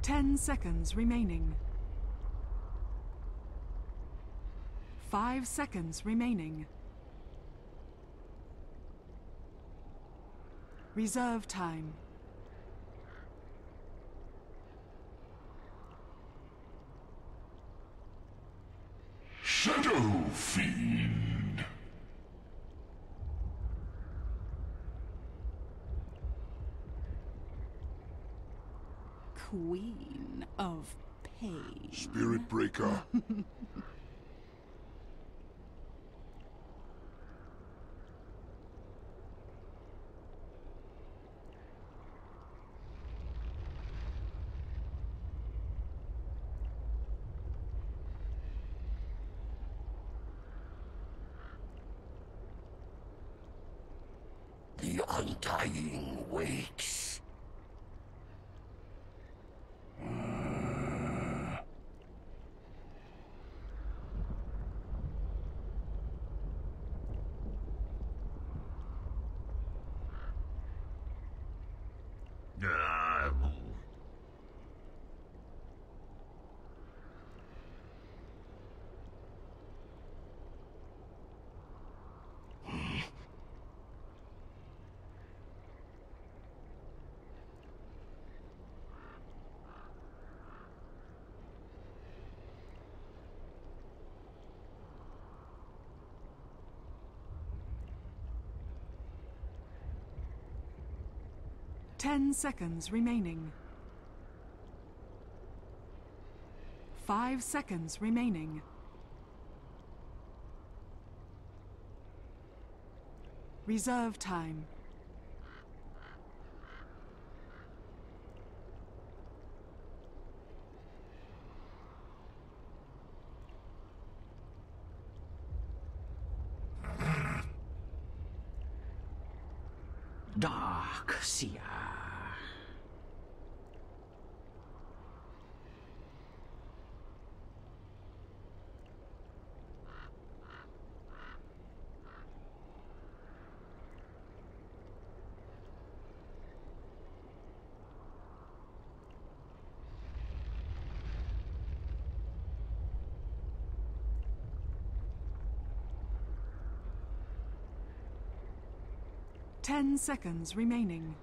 10 seconds remaining. 5 seconds remaining. Reserve time. Shadow Fiend. Queen of Pain. Spirit Breaker. The Undying waits. Ten seconds remaining. 5 seconds remaining. Reserve time. Dark Seer. Ten seconds remaining.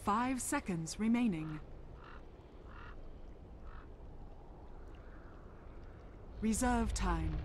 5 seconds remaining. Reserve time.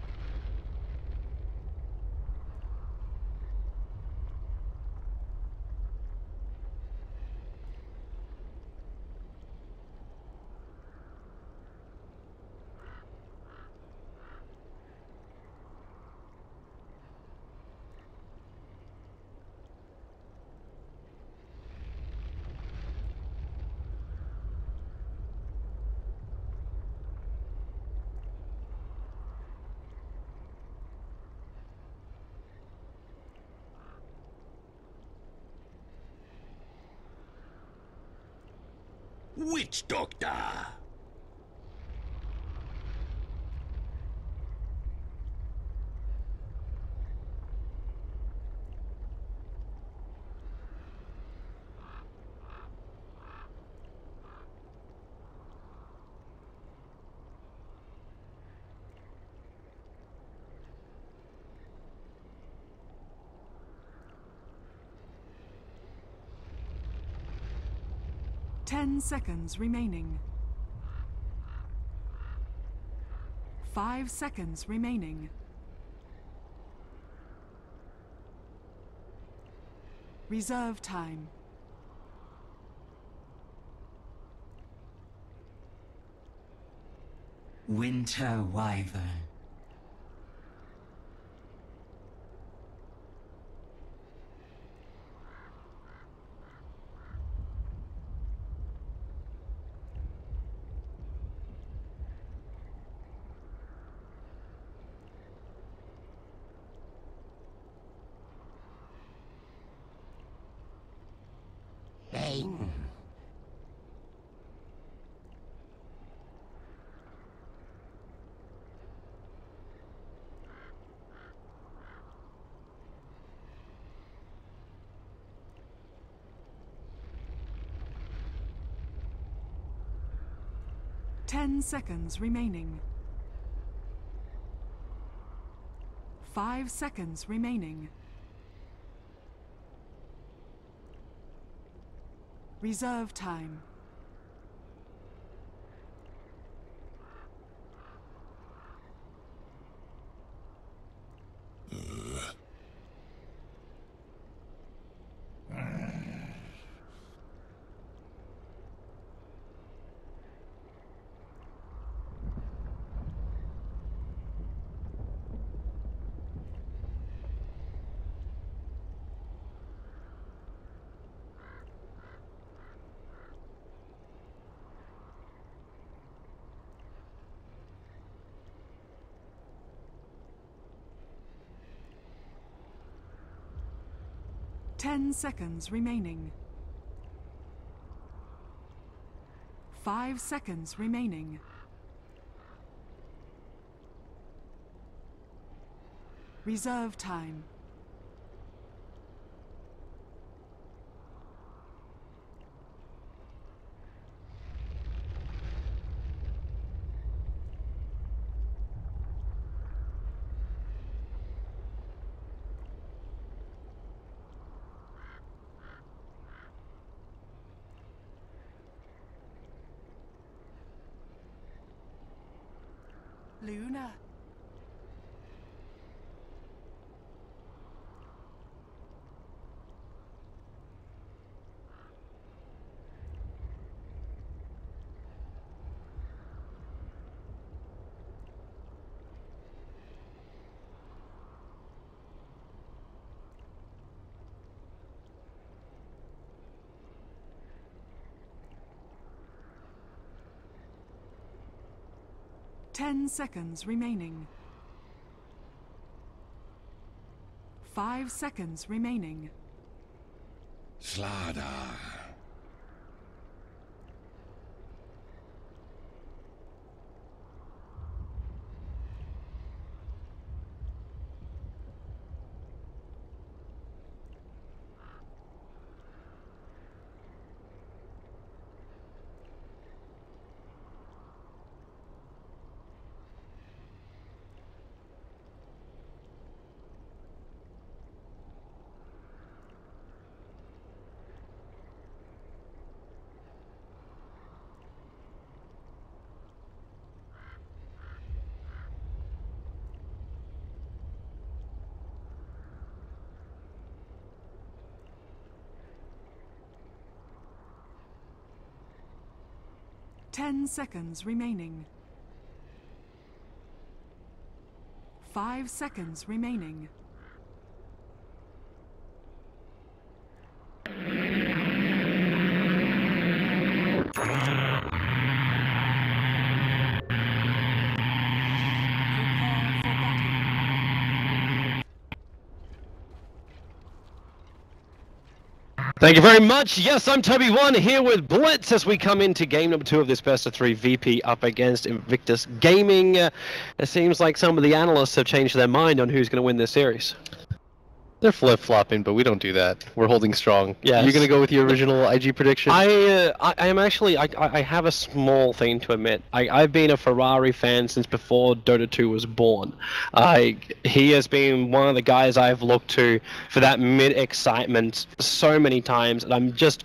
Witch Doctor. Ten seconds remaining. 5 seconds remaining. Reserve time. Winter Wyvern. Bane. 10 seconds remaining. 5 seconds remaining. Reserve time. Ten seconds remaining. 5 seconds remaining. Reserve time. Luna. Ten seconds remaining. 5 seconds remaining. Slada. Ten seconds remaining. 5 seconds remaining. Thank you very much. Yes, I'm Toby1 here with Blitz as we come into game number 2 of this best of 3 VP up against Invictus Gaming. It seems like some of the analysts have changed their mind on who's going to win this series. They're flip-flopping, but we don't do that. We're holding strong. Yes. You're going to go with your original IG prediction? I am actually, I have a small thing to admit. I've been a Ferrari fan since before Dota 2 was born. He has been one of the guys I've looked to for that mid-excitement so many times, and I'm just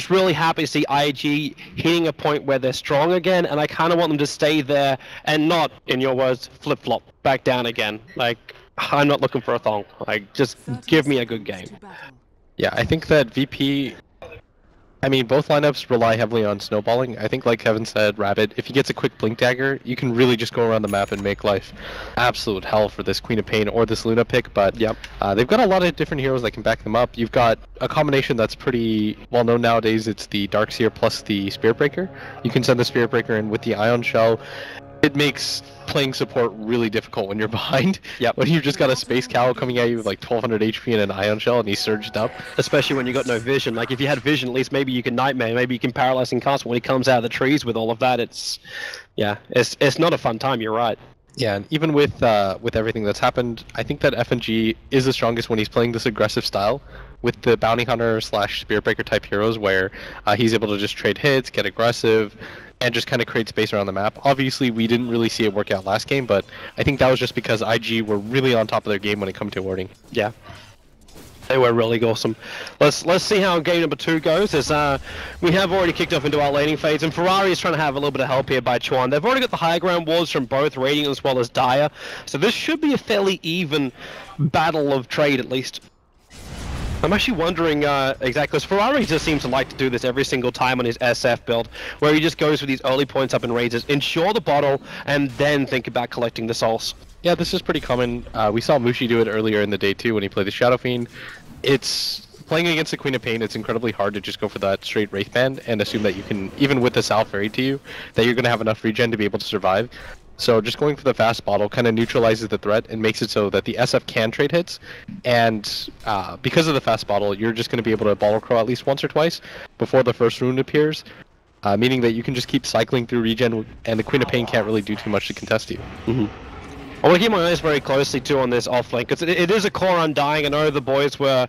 really happy to see IG hitting a point where they're strong again, and I kind of want them to stay there and not, in your words, flip-flop back down again. Like, I'm not looking for a thong. Like, just give me a good game. Yeah, I think that VP... I mean, both lineups rely heavily on snowballing. I think, like Kevin said, Rabbit, if he gets a quick Blink Dagger, you can really just go around the map and make life absolute hell for this Queen of Pain or this Luna pick, but yep. They've got a lot of different heroes that can back them up. You've got a combination that's pretty well known nowadays. It's the Darkseer plus the Spirit Breaker. You can send the Spirit Breaker in with the Ion Shell. It makes playing support really difficult when you're behind. Yep. When you've just got a Space Cow coming at you with like 1200 HP and an Ion Shell and he's surged up. Especially when you got no vision. Like, if you had vision, at least maybe you can Nightmare, maybe you can Paralyzing Cast. But when he comes out of the trees with all of that, it's not a fun time, you're right. Yeah, and even with everything that's happened, I think that FNG is the strongest when he's playing this aggressive style with the bounty hunter slash spirit breaker type heroes, where he's able to just trade hits, get aggressive, and just kind of create space around the map. Obviously, we didn't really see it work out last game, but I think that was just because IG were really on top of their game when it comes to warding. Yeah. They were really awesome. Let's see how game number 2 goes. As we have already kicked off into our laning phase, and Ferrari is trying to have a little bit of help here by Chuan. They've already got the higher ground wards from both Radiant as well as Dire, so this should be a fairly even battle of trade at least. I'm actually wondering exactly, because Ferrari just seems to like to do this every single time on his SF build, where he just goes with these early points up and raises, ensure the bottle, and then think about collecting the souls. Yeah, this is pretty common. We saw Mushi do it earlier in the day too when he played the Shadow Fiend. It's playing against the Queen of Pain. It's incredibly hard to just go for that straight Wraith Band and assume that you can, even with the Sal Fairy to you, that you're going to have enough regen to be able to survive. So just going for the fast bottle kind of neutralizes the threat and makes it so that the SF can trade hits. And because of the fast bottle, you're just going to be able to bottle crow at least once or twice before the first rune appears. Meaning that you can just keep cycling through regen, and the Queen of Pain can't really do too much to contest you. Mm-hmm. I want to keep my eyes very closely too on this offlane, because it is a core Undying. I know the boys were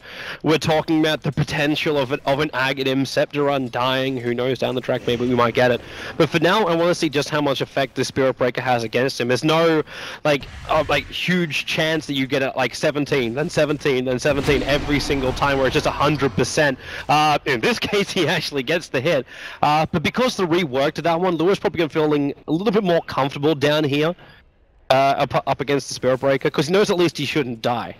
talking about the potential of an Aghanim Scepter Undying. Who knows, down the track maybe we might get it. But for now, I want to see just how much effect the Spirit Breaker has against him. There's no like huge chance that you get it like 17, then 17, then 17 every single time, where it's just 100%. In this case, he actually gets the hit. But because the rework to that one, Lewis probably going to feeling a little bit more comfortable down here. Up against the Spirit Breaker, because he knows at least he shouldn't die.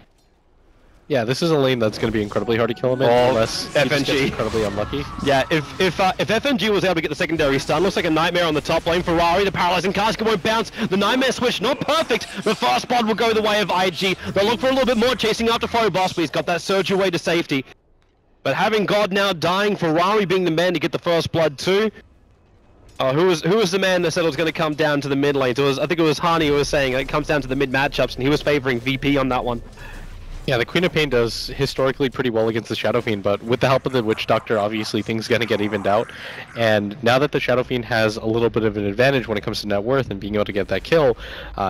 Yeah, this is a lane that's going to be incredibly hard to kill him in, unless he just gets incredibly unlucky. Yeah, if FNG was able to get the secondary stun, looks like a Nightmare on the top lane. Ferrari, the paralyzing casket won't bounce. The Nightmare switch, not perfect. The fast spot will go the way of IG. They'll look for a little bit more, chasing after Phobos, but he's got that surge away to safety. But having God now dying, Ferrari being the man to get the first blood too. Who was the man that said it was going to come down to the mid lanes? I think it was Hani who was saying it comes down to the mid matchups, and he was favoring VP on that one. Yeah, the Queen of Pain does historically pretty well against the Shadow Fiend, but with the help of the Witch Doctor, obviously things are going to get evened out. And now that the Shadow Fiend has a little bit of an advantage when it comes to net worth and being able to get that kill,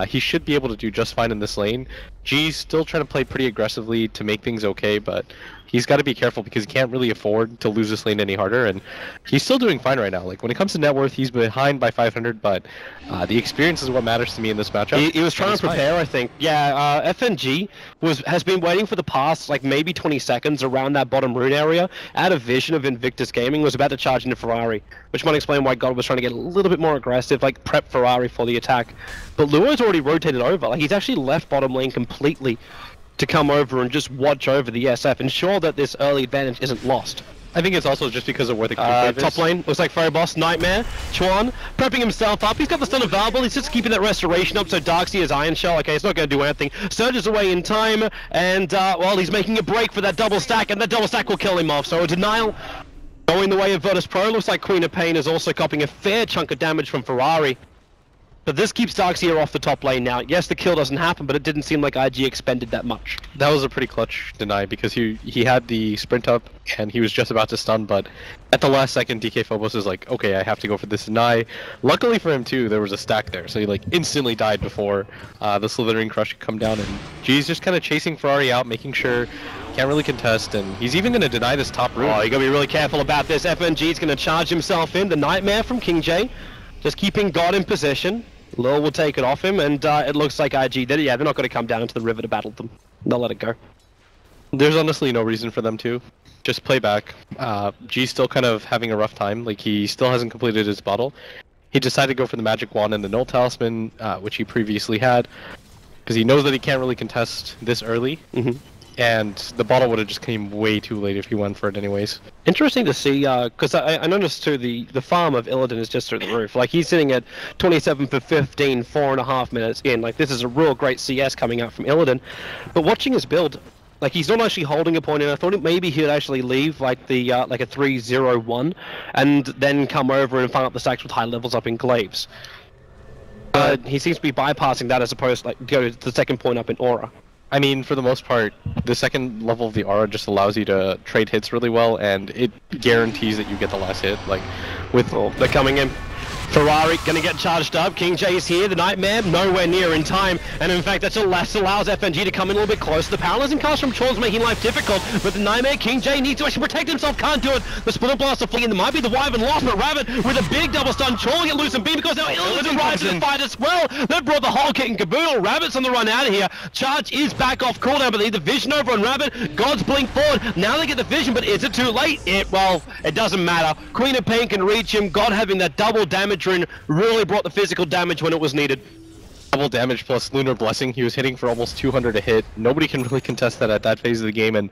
he should be able to do just fine in this lane. G's still trying to play pretty aggressively to make things okay, but he's got to be careful because he can't really afford to lose this lane any harder, and he's still doing fine right now. Like, when it comes to net worth, he's behind by 500, but the experience is what matters to me in this matchup. He was trying to prepare, I think. Yeah, FNG has been waiting for the past, like, maybe 20 seconds around that bottom rune area. Out of vision of Invictus Gaming, was about to charge into Ferrari, which might explain why God was trying to get a little bit more aggressive, like, prep Ferrari for the attack. But Luo's already rotated over. Like, he's actually left bottom lane completely to come over and just watch over the SF, ensure that this early advantage isn't lost. I think it's also just because of where the creep top lane, looks like Phobos, Nightmare, Chuan, prepping himself up. He's got the stun available, he's just keeping that restoration up, so Darkseid is Iron Shell. Okay, it's not going to do anything. Surges away in time, and, well, he's making a break for that double stack, and that double stack will kill him off. So a denial going the way of Virtus Pro. Looks like Queen of Pain is also copying a fair chunk of damage from Ferrari. But this keeps Darkseid off the top lane now. Yes, the kill doesn't happen, but it didn't seem like IG expended that much. That was a pretty clutch deny because he had the sprint up and he was just about to stun, but at the last second DK Phobos is like, okay, I have to go for this deny. Luckily for him too, there was a stack there, so he like instantly died before the Slithering Crush could come down, and G's just kind of chasing Ferrari out, making sure can't really contest, and he's even going to deny this top rune. Oh, you got to be really careful about this. FNG's going to charge himself in. The Nightmare from King J, just keeping God in position. Lil will take it off him, and it looks like IG did it. Yeah, they're not going to come down into the river to battle them. They'll let it go. There's honestly no reason for them to. Just play back. G's still kind of having a rough time. Like, he still hasn't completed his bottle. He decided to go for the Magic Wand and the Null Talisman, which he previously had, because he knows that he can't really contest this early. And the bottle would have just came way too late if he went for it anyways. Interesting to see, because I noticed too, the farm of Illidan is just through the roof. Like, he's sitting at 27 for 15, 4.5 minutes in. Like, this is a real great CS coming out from Illidan. But watching his build, like, he's not actually holding a point in. I thought maybe he'd actually leave, like, the like a 3-0-1, and then come over and farm up the stacks with high levels up in Glaives. He seems to be bypassing that as opposed to, like, go to the second point up in Aura. I mean, for the most part, the second level of the aura just allows you to trade hits really well, and it guarantees that you get the last hit. Like, with they're coming in. Ferrari gonna get charged up. King J's here. The Nightmare nowhere near in time, and in fact that allows FNG to come in a little bit closer. The paralyzing cast from Chor's making life difficult, but the Nightmare, King J needs to actually protect himself. Can't do it. The Splinter Blaster fleeing. There might be the Wyvern lost, but Rabbit with a big double stun. Chor will get loose and beam because now Illidan arrives in the fight as well. They've brought the whole kit and caboodle. Rabbit's on the run out of here. Charge is back off cooldown, but they need the vision over on Rabbit. God's blink forward. Now they get the vision, but is it too late? Well, it doesn't matter. Queen of Pain can reach him. God having that double damage rune really brought the physical damage when it was needed. Double damage plus Lunar Blessing. He was hitting for almost 200 a hit. Nobody can really contest that at that phase of the game, and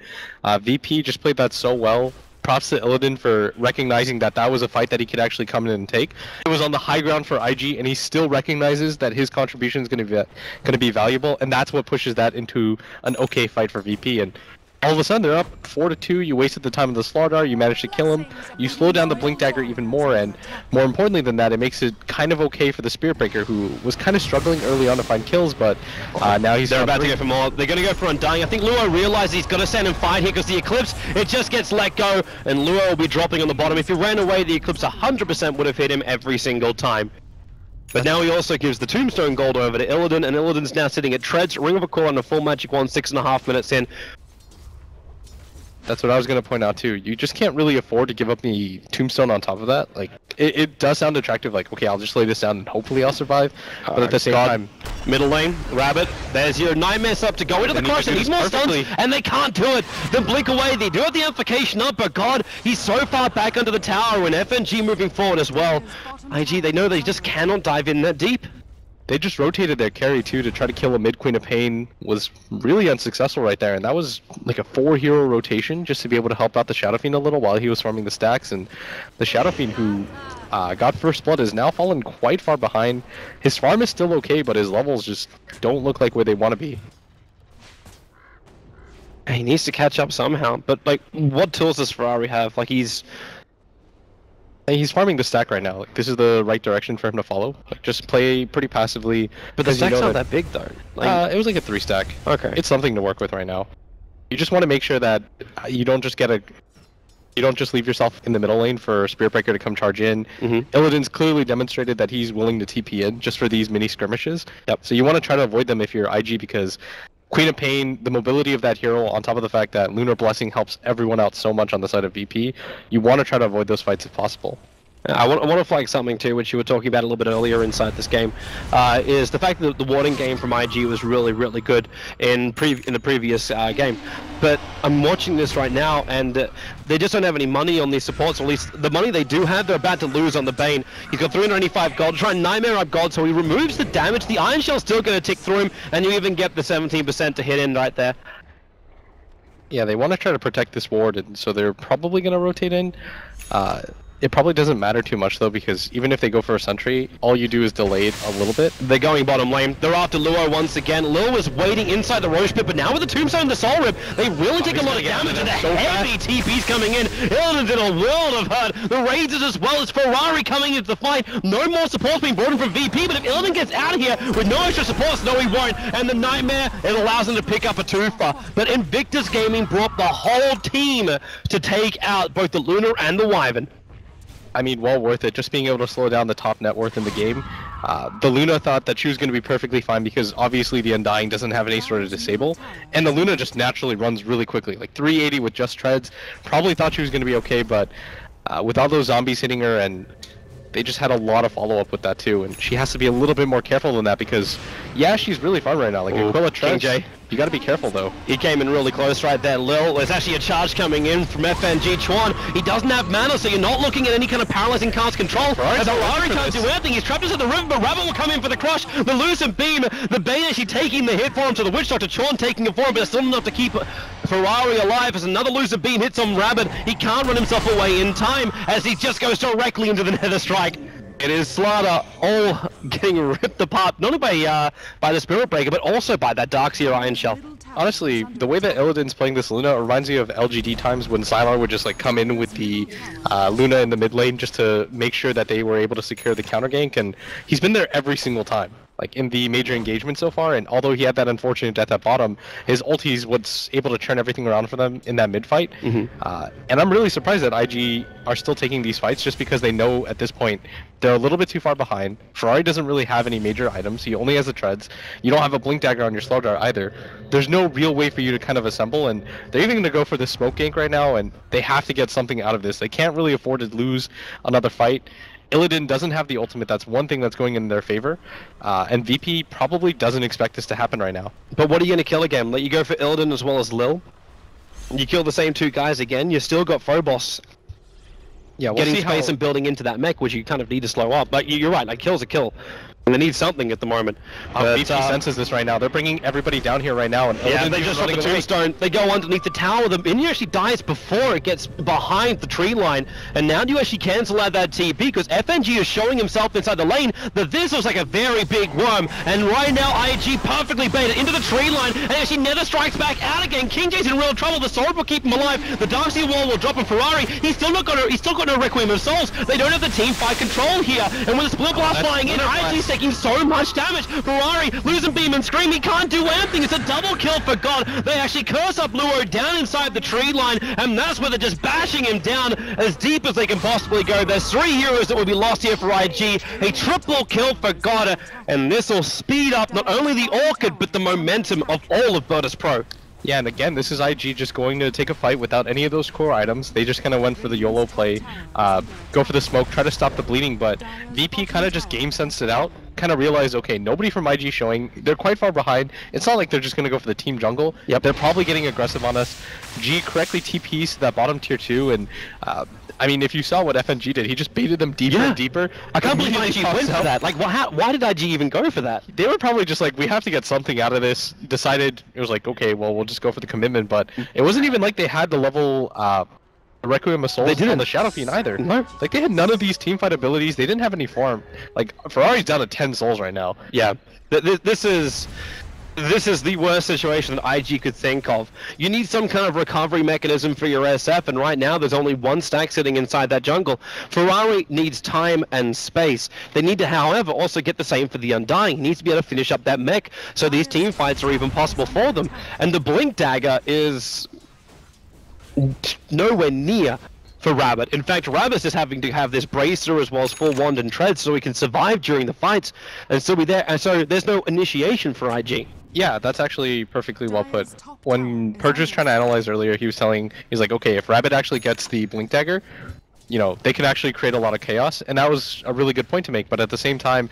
VP just played that so well. Props to Illidan for recognizing that that was a fight that he could actually come in and take. It was on the high ground for IG, and he still recognizes that his contribution is going to be valuable, and that's what pushes that into an okay fight for VP. And all of a sudden, they're up 4-2. You wasted the time of the Slaughter. You managed to kill him. You slow down the Blink Dagger even more, and more importantly than that, it makes it kind of okay for the Spirit Breaker, who was kind of struggling early on to find kills, but now they're about to go for more. They're going to go for Undying. I think Luo realizes he's got to stand and fight here because the Eclipse, it just gets let go, and Luo will be dropping on the bottom. If he ran away, the Eclipse 100% would have hit him every single time. But now he also gives the Tombstone Gold over to Illidan, and Illidan's now sitting at Treads, Ring of a Core on a full Magic Wand, 6.5 minutes in. That's what I was going to point out too. You just can't really afford to give up the Tombstone on top of that. Like, it does sound attractive, like, okay, I'll just lay this down and hopefully I'll survive. But at the same time... Middle lane, Rabbit, there's your Nightmare up to go into the crush, and he's more stuns, and they can't do it. The blink away, they do have the amplification up, but God, he's so far back under the tower, and FNG moving forward as well. IG, they know they just cannot dive in that deep. They just rotated their carry too to try to kill a mid Queen of Pain. Was really unsuccessful right there, and that was like a 4-hero rotation just to be able to help out the Shadow Fiend a little while he was farming the stacks. And the Shadow Fiend, who got first blood, is now fallen quite far behind. His farm is still okay, but his levels just don't look like where they want to be. He needs to catch up somehow, but like, what tools does Ferrari have? Like, he's farming the stack right now. Like, this is the right direction for him to follow. Like, just play pretty passively. But the stack's not that big though. Like, it was like a 3-stack. Okay. It's something to work with right now. You just want to make sure that you don't just leave yourself in the middle lane for Spirit Breaker to come charge in. Illidan's clearly demonstrated that he's willing to TP in just for these mini skirmishes. Yep. So you want to try to avoid them if you're IG, because Queen of Pain, the mobility of that hero, on top of the fact that Lunar Blessing helps everyone out so much on the side of VP, you want to try to avoid those fights if possible. I want to flag something too, which you were talking about a little bit earlier inside this game, is the fact that the warding game from IG was really, really good in the previous game. But I'm watching this right now, and they just don't have any money on these supports, or at least the money they do have, they're about to lose on the Bane. He's got 395 gold, try and Nightmare up gold, so he removes the damage. The Iron Shell's still going to tick through him, and you even get the 17% to hit in right there. Yeah, they want to try to protect this ward, and so they're probably going to rotate in. It probably doesn't matter too much though, because even if they go for a sentry, all you do is delay it a little bit. They're going bottom lane. They're after Luo once again. Luo is waiting inside the Roche pit, but now with the Tombstone and the Soul Rip, they really take a lot of damage, and the heavy TP's coming in. Illidan's in a world of hurt. The Raiders as well as Ferrari coming into the fight. No more supports being brought in from VP, but if Illidan gets out of here with no extra supports, no he won't. And the Nightmare, it allows him to pick up a twofer. But Invictus Gaming brought the whole team to take out both the Lunar and the Wyvern. I mean, well worth it, just being able to slow down the top net worth in the game. The Luna thought that she was going to be perfectly fine because obviously the Undying doesn't have any sort of disable, and the Luna just naturally runs really quickly, like 380 with just treads. Probably thought she was going to be okay, but with all those zombies hitting her, and they just had a lot of follow-up with that too, and she has to be a little bit more careful than that because, yeah, she's really fun right now. Like, Aquila treads, you got to be careful though. He came in really close right there, Lil. There's actually a charge coming in from FNG Chuan. He doesn't have mana, so you're not looking at any kind of paralyzing cast control. As Ferrari can't do anything, he's trapped into the river, but Rabbit will come in for the crush. The Lucent Beam, the Bane actually taking the hit for him to the Witch Doctor. Chuan taking it for him, but it's still enough to keep Ferrari alive as another Lucent Beam hits on Rabbit. He can't run himself away in time as he just goes directly into the Nether Strike. It is Slaughter all getting ripped apart, not only by the Spirit Breaker, but also by that Darkseer Iron Shell. Honestly, the way that Illidan's playing this Luna reminds me of LGD times when Sylar would just like come in with the Luna in the mid lane just to make sure that they were able to secure the counter gank, and he's been there every single time. like in the major engagement so far, and although he had that unfortunate death at bottom, his ulti was able to turn everything around for them in that mid fight. And I'm really surprised that IG are still taking these fights just because they know at this point they're a little bit too far behind. Ferrari doesn't really have any major items. He only has the treads. You don't have a blink dagger on your slow dart either. There's no real way for you to kind of assemble, and they're even going to go for the smoke gank right now, and they have to get something out of this. They can't really afford to lose another fight. Illidan doesn't have the ultimate. That's one thing that's going in their favor. And VP probably doesn't expect this to happen right now. But what are you going to kill again? Let you go for Illidan as well as Lil? You kill the same two guys again, you still got Phobos. Yeah, we'll getting see space and building into that mech, which you kind of need to slow up. But you're right, like, kill's a kill. And they need something at the moment. VP senses this right now. They're bringing everybody down here right now. And yeah, Illidan's they just got the tombstone. They go underneath the tower. The minion actually dies before it gets behind the tree line. And now you actually cancel out that TP because FNG is showing himself inside the lane that this looks like a very big worm. And right now, IG perfectly baited into the tree line and actually Nether strikes back out again. King J's in real trouble. The sword will keep him alive. The Darkseid wall will drop him. Ferrari, he's still got no Requiem of Souls. They don't have the team fight control here. And with the split blast flying in, IG's taking so much damage. Ferrari losing beam and scream. He can't do anything. It's a double kill for God. They actually curse up Luo down inside the tree line, and that's where they're just bashing him down as deep as they can possibly go. There's 3 heroes that will be lost here for IG. A triple kill for God, and this will speed up not only the Orchid but the momentum of all of Virtus Pro. Yeah, and again, this is IG just going to take a fight without any of those core items. They just kind of went for the YOLO play, go for the smoke, try to stop the bleeding, but VP kind of just game sensed it out, kind of realized, okay, nobody from IG showing, they're quite far behind. It's not like they're just going to go for the team jungle. Yep, they're probably getting aggressive on us. G correctly TPs to that bottom tier 2, and I mean, if you saw what FNG did, he just baited them deeper and deeper. I can't believe IG went for that. Like, why did IG even go for that? They were probably just like, we have to get something out of this. Decided, it was like, okay, well, we'll just go for the commitment. But it wasn't even like they had the level Requiem of Souls on the Shadow Fiend either. No. Like, they had none of these teamfight abilities. They didn't have any farm. Like, Ferrari's down to 10 souls right now. Yeah. This is the worst situation that IG could think of. You need some kind of recovery mechanism for your SF, and right now there's only one stack sitting inside that jungle. Ferrari needs time and space. They need to, however, also get the same for the Undying. He needs to be able to finish up that mech so these team fights are even possible for them. And the Blink Dagger is nowhere near for Rabbit. In fact, Rabbit's just having to have this bracer as well as full wand and tread so he can survive during the fights and still be there. And so there's no initiation for IG. Yeah, that's actually perfectly well put. When Purge was trying to analyze earlier, he's like, okay, if Rabbit actually gets the Blink Dagger, you know, they could actually create a lot of chaos, and that was a really good point to make. But at the same time,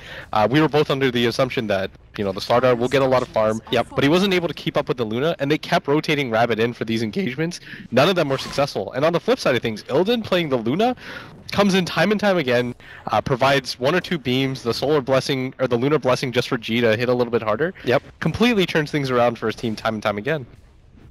we were both under the assumption that, you know, the Slardar will get a lot of farm. Yep. But he wasn't able to keep up with the Luna, and they kept rotating Rabbit in for these engagements. None of them were successful. And on the flip side of things, Illidan playing the Luna comes in time and time again, provides 1 or 2 beams, the Solar Blessing or the Lunar Blessing just for G to hit a little bit harder. Yep. Completely turns things around for his team time and time again.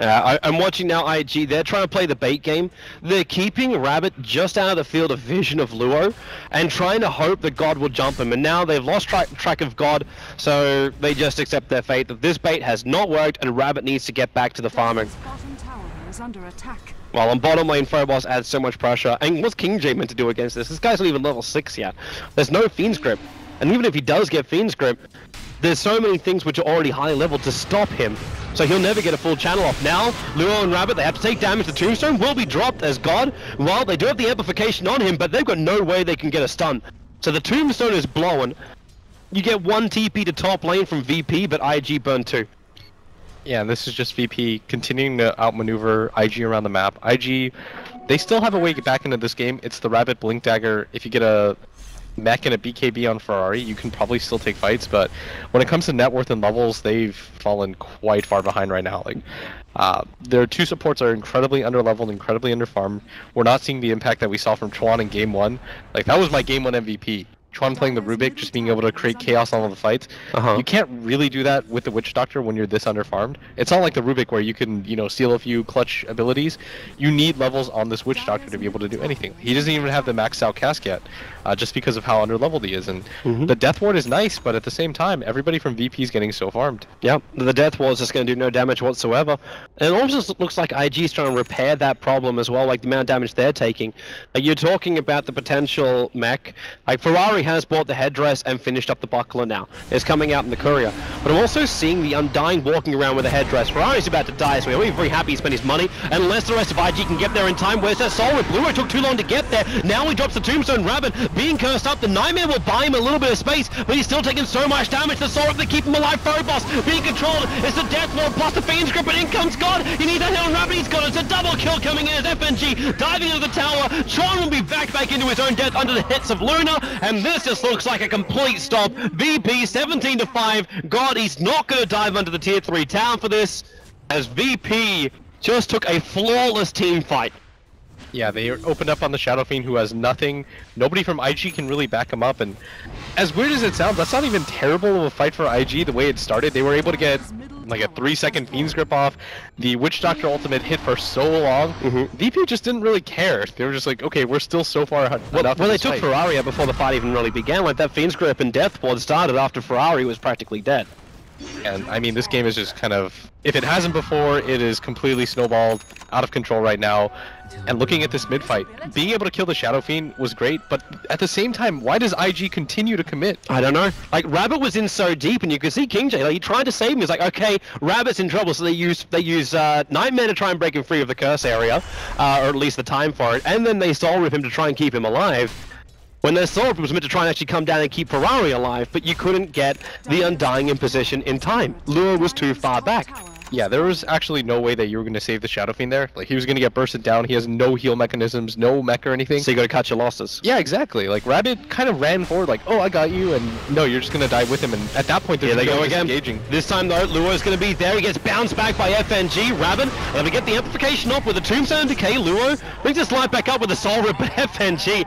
I'm watching now IG, they're trying to play the bait game. They're keeping Rabbit just out of the field of vision of Luo and trying to hope that God will jump him. And now they've lost track of God, so they just accept their fate that this bait has not worked and Rabbit needs to get back to the farming. Bottom tower is under attack. While on bottom lane, Phobos adds so much pressure. And what's King J meant to do against this? This guy's not even level 6 yet. There's no Fiend's Grip. And even if he does get Fiend's Grip, there's so many things which are already high level to stop him. So he'll never get a full channel off. Now, Luo and Rabbit, they have to take damage. The Tombstone will be dropped as God. Well, they do have the amplification on him, but they've got no way they can get a stun. So the Tombstone is blown. You get 1 TP to top lane from VP, but IG burn 2. Yeah, and this is just VP continuing to outmaneuver IG around the map. IG, they still have a way to get back into this game. It's the Rabbit Blink Dagger. If you get a mech and a BKB on Ferrari, you can probably still take fights, but when it comes to net worth and levels, they've fallen quite far behind right now. Like, their 2 supports are incredibly underleveled, incredibly underfarmed. We're not seeing the impact that we saw from Chuan in Game 1. Like, that was my Game 1 MVP. Chuan playing the Rubik, just being able to create chaos on all the fights. You can't really do that with the Witch Doctor when you're this underfarmed. It's not like the Rubik where you can, you know, steal a few clutch abilities. You need levels on this Witch Doctor to be able to do anything. He doesn't even have the maxed out cast yet, just because of how underleveled he is. And the Death Ward is nice, but at the same time, everybody from VP is getting so farmed. Yep, the Death Ward is just going to do no damage whatsoever. And it also looks like IG is trying to repair that problem as well, like the amount of damage they're taking. You're talking about the potential mech. Like, Ferrari has bought the headdress and finished up the buckler now. It's coming out in the courier. But I'm also seeing the Undying walking around with a headdress. Ferrari's about to die, so he'll be very happy he spent his money, unless the rest of IG can get there in time. Where's that soul? Blue took too long to get there. Now he drops the Tombstone Rabbit, being cursed up. The Nightmare will buy him a little bit of space, but he's still taking so much damage. The Soul to keep him alive. Phobos being controlled. It's the Death Lord plus the Fiend's Grip, and in comes God. He needs that Hell Rabbit. He's got it. It's a double kill coming in as FNG diving into the tower. Tron will be back into his own death under the hits of Luna, and this just looks like a complete stop. VP 17-5. God, he's not going to dive under the tier 3 town for this, as VP just took a flawless team fight. Yeah, they opened up on the Shadow Fiend, who has nothing. Nobody from IG can really back him up, and as weird as it sounds, that's not even terrible of a fight for IG the way it started. They were able to get like a 3-second Fiend's Grip off. The Witch Doctor ultimate hit for so long. VP just didn't really care. They were just like, okay, we're still so far enough. Well, they took Ferrari out before the fight even really began. Like that Fiend's Grip and Death Ward started after Ferrari was practically dead. And I mean, this game is just kind of, if it hasn't before, it is completely snowballed, out of control right now. And looking at this mid-fight, being able to kill the Shadow Fiend was great, but at the same time, why does IG continue to commit? I don't know. Like, Rabbit was in so deep, and you could see King J, like, he tried to save him. He's like, okay, Rabbit's in trouble, so they use Nightmare to try and break him free of the curse area, or at least the time for it, and then they Soul Rip him to try and keep him alive. When their Soul Rip was meant to try and actually come down and keep Ferrari alive, but you couldn't get the Undying in position in time. Lure was too far back. Yeah, there was actually no way that you were going to save the Shadow Fiend there. Like, he was going to get bursted down. He has no heal mechanisms, no mech or anything. So you got to cut your losses. Yeah, exactly. Like, Rabbit kind of ran forward like, oh, I got you, and no, you're just going to die with him. And at that point, they go again. Disengaging. This time, though, Luo's going to be there. He gets bounced back by FNG. Rabbit, and we get the amplification off with the Tombstone Decay. Luo brings his life back up with the Soul Rip, but FNG,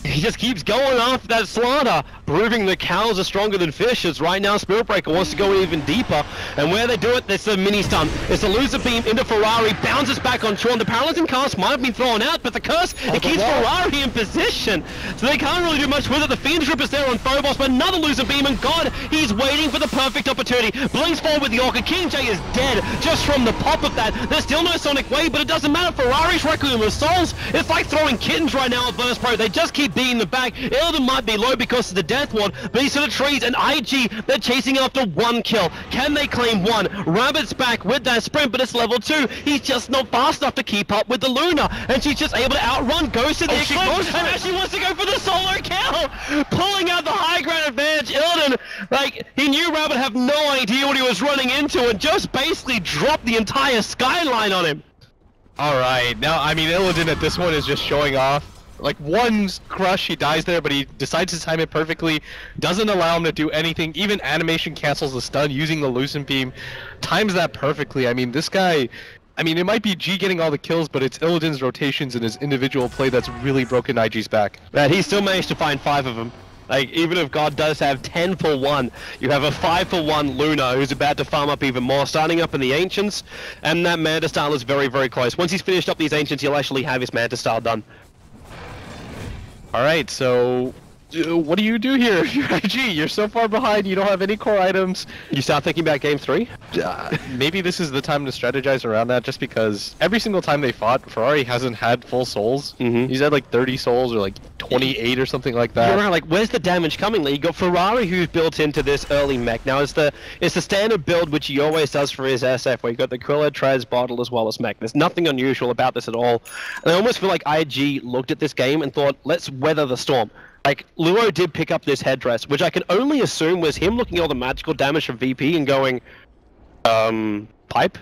he just keeps going after that Slanter, proving the cows are stronger than fishes. Right now, Spirit Breaker wants to go even deeper, and where they do it, it's a mini stun. It's a loser beam into Ferrari, bounces back on Tron. The paralyzing cast might have been thrown out, but the curse, it keeps Ferrari in position, so they can't really do much with it. The Fiend's Grip is there on Phobos, but another loser beam, and God, he's waiting for the perfect opportunity. Blinks forward with the Orca. King J is dead just from the pop of that. There's still no Sonic Wave, but it doesn't matter. Ferrari's Requiem of Souls, it's like throwing kittens right now at Burst Pro. They just keep beating the back. Illidan might be low because of the Death Ward, but he's to the trees, and IG, they're chasing after one kill. Can they claim one? Rabbit's back with that sprint, but it's level 2. He's just not fast enough to keep up with the Luna, and she's just able to outrun, goes to the Eclipse, and actually wants to go for the solo kill, pulling out the high ground advantage. Illidan, like, he knew Rabbit had no idea what he was running into, and just basically dropped the entire skyline on him. Alright, now, I mean, Illidan at this one is just showing off. Like, one crush, he dies there, but he decides to time it perfectly, doesn't allow him to do anything, even animation cancels the stun using the Lucent Beam, times that perfectly. I mean, this guy, I mean, it might be G getting all the kills, but it's Illidan's rotations and his individual play that's really broken IG's back. Man, he still managed to find 5 of them. Like, even if God does have 10 for 1, you have a 5 for 1 Luna who's about to farm up even more, starting up in the Ancients, and that Manta Style is very, very close. Once he's finished up these Ancients, he'll actually have his Manta Style done. Alright, so what do you do here? You're IG, you're so far behind, you don't have any core items. You start thinking about game 3? Maybe this is the time to strategize around that, just because every single time they fought, Ferrari hasn't had full souls. He's had like 30 souls or like 28 or something like that. You're right, like, where's the damage coming? Like, you got Ferrari who's built into this early mech. Now, it's the standard build which he always does for his SF, where you got the Krilla, Trez, Bottle, as well as mech. There's nothing unusual about this at all. And I almost feel like IG looked at this game and thought, let's weather the storm. Like, Luo did pick up this headdress, which I can only assume was him looking at all the magical damage from VP and going, pipe?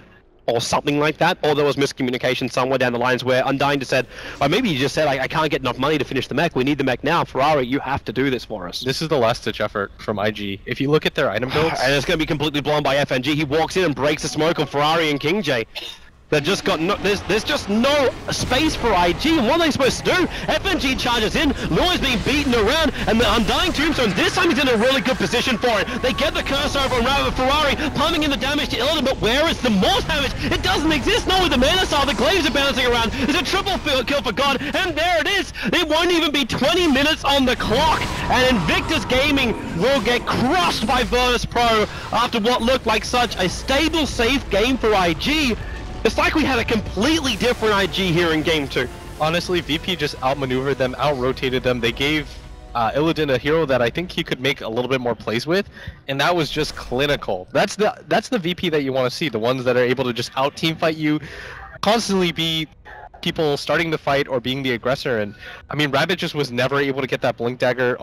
Or something like that, or there was miscommunication somewhere down the lines where Undying just said, or maybe you just said, I can't get enough money to finish the mech, we need the mech now, Ferrari, you have to do this for us. This is the last-ditch effort from IG. If you look at their item builds... And it's going to be completely blown by FNG, he walks in and breaks the smoke on Ferrari and King J. They've just got no, there's just no space for IG, and what are they supposed to do? FNG charges in, Luo's being beaten around, and the Undying Tombstone, this time he's in a really good position for it. They get the curse over on Rabbit. Ferrari pumping in the damage to Illidan, but where is the more damage? It doesn't exist, no, with the Mana Style, the glaives are bouncing around. It's a triple kill for God, and there it is. It won't even be 20 minutes on the clock, and Invictus Gaming will get crushed by Virtus Pro after what looked like such a stable, safe game for IG. It's like we had a completely different IG here in Game 2. Honestly, VP just outmaneuvered them, out-rotated them. They gave Illidan a hero that I think he could make a little bit more plays with, and that was just clinical. That's the VP that you want to see, the ones that are able to just out team fight you, constantly be people starting the fight or being the aggressor. And I mean, Rabbit just was never able to get that blink dagger